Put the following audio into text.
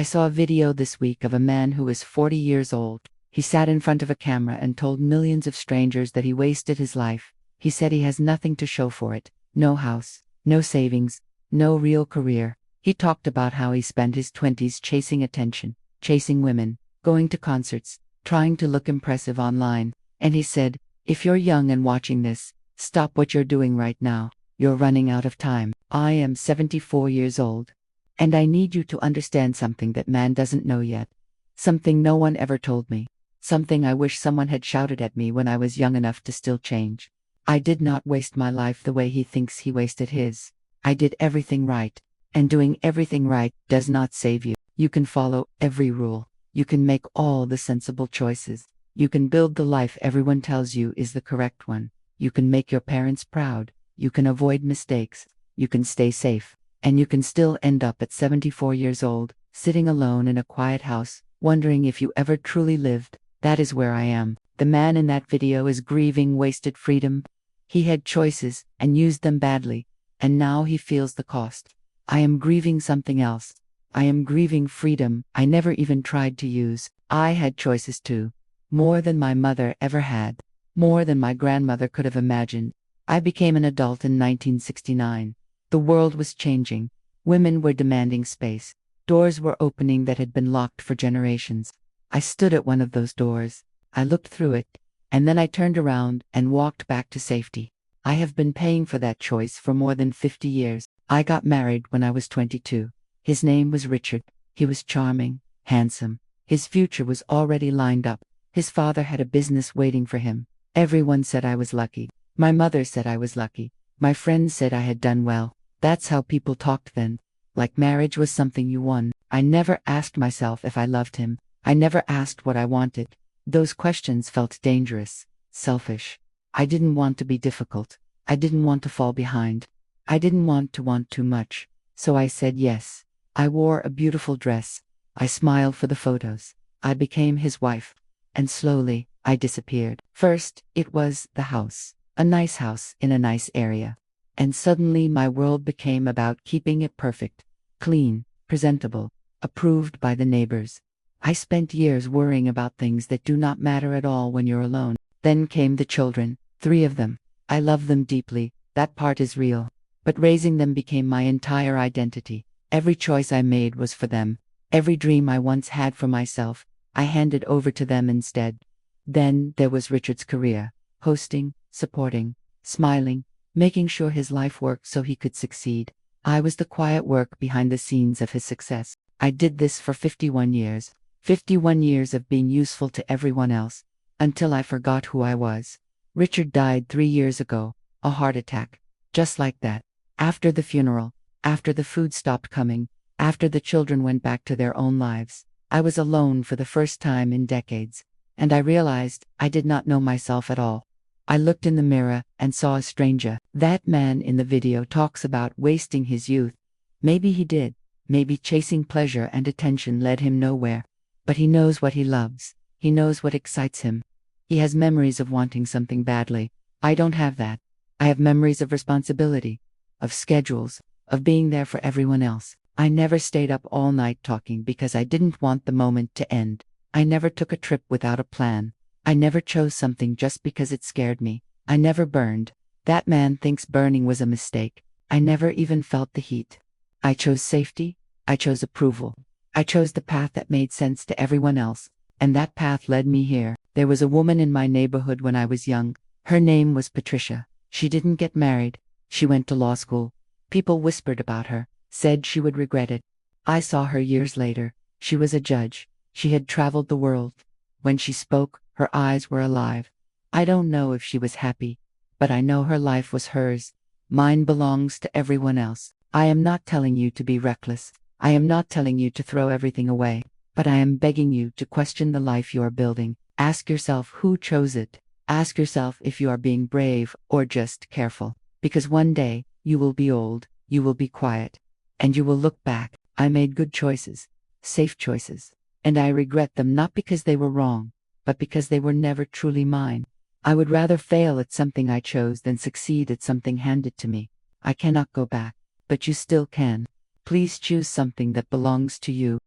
I saw a video this week of a man who was 40 years old. He sat in front of a camera and told millions of strangers that he wasted his life. He said he has nothing to show for it. No house, no savings, no real career. He talked about how he spent his 20s chasing attention, chasing women, going to concerts, trying to look impressive online. And he said, if you're young and watching this, stop what you're doing right now. You're running out of time. I am 74 years old. And I need you to understand something that man doesn't know yet. Something no one ever told me. Something I wish someone had shouted at me when I was young enough to still change. I did not waste my life the way he thinks he wasted his. I did everything right. And doing everything right does not save you. You can follow every rule. You can make all the sensible choices. You can build the life everyone tells you is the correct one. You can make your parents proud. You can avoid mistakes. You can stay safe. And you can still end up at 74 years old, sitting alone in a quiet house, wondering if you ever truly lived. That is where I am. The man in that video is grieving wasted freedom. He had choices and used them badly, and now he feels the cost. I am grieving something else. I am grieving freedom I never even tried to use. I had choices too. More than my mother ever had. More than my grandmother could have imagined. I became an adult in 1969. The world was changing. Women were demanding space. Doors were opening that had been locked for generations. I stood at one of those doors. I looked through it, and then I turned around and walked back to safety. I have been paying for that choice for more than 50 years. I got married when I was 22. His name was Richard. He was charming, handsome. His future was already lined up. His father had a business waiting for him. Everyone said I was lucky. My mother said I was lucky. My friends said I had done well. That's how people talked then. Like marriage was something you won. I never asked myself if I loved him. I never asked what I wanted. Those questions felt dangerous, selfish. I didn't want to be difficult. I didn't want to fall behind. I didn't want to want too much. So I said yes. I wore a beautiful dress. I smiled for the photos. I became his wife. And slowly, I disappeared. First, it was the house. A nice house in a nice area. And suddenly my world became about keeping it perfect, clean, presentable, approved by the neighbors. I spent years worrying about things that do not matter at all when you're alone. Then came the children, 3 of them. I love them deeply, that part is real. But raising them became my entire identity. Every choice I made was for them. Every dream I once had for myself, I handed over to them instead. Then there was Richard's career, hosting, supporting, smiling, making sure his life worked so he could succeed. I was the quiet work behind the scenes of his success. I did this for 51 years. 51 years of being useful to everyone else, until I forgot who I was. Richard died 3 years ago, a heart attack. Just like that. After the funeral, after the food stopped coming, after the children went back to their own lives, I was alone for the first time in decades. And I realized I did not know myself at all. I looked in the mirror and saw a stranger. That man in the video talks about wasting his youth. Maybe he did. Maybe chasing pleasure and attention led him nowhere. But he knows what he loves. He knows what excites him. He has memories of wanting something badly. I don't have that. I have memories of responsibility, of schedules, of being there for everyone else. I never stayed up all night talking because I didn't want the moment to end. I never took a trip without a plan. I never chose something just because it scared me. I never burned. That man thinks burning was a mistake. I never even felt the heat. I chose safety. I chose approval. I chose the path that made sense to everyone else. And that path led me here. There was a woman in my neighborhood when I was young. Her name was Patricia. She didn't get married. She went to law school. People whispered about her, said she would regret it. I saw her years later. She was a judge. She had traveled the world. When she spoke, her eyes were alive. I don't know if she was happy, but I know her life was hers. Mine belongs to everyone else. I am not telling you to be reckless. I am not telling you to throw everything away. But I am begging you to question the life you are building. Ask yourself who chose it. Ask yourself if you are being brave or just careful. Because one day, you will be old, you will be quiet, and you will look back. I made good choices, safe choices, and I regret them not because they were wrong, but because they were never truly mine. I would rather fail at something I chose than succeed at something handed to me. I cannot go back, but you still can. Please choose something that belongs to you.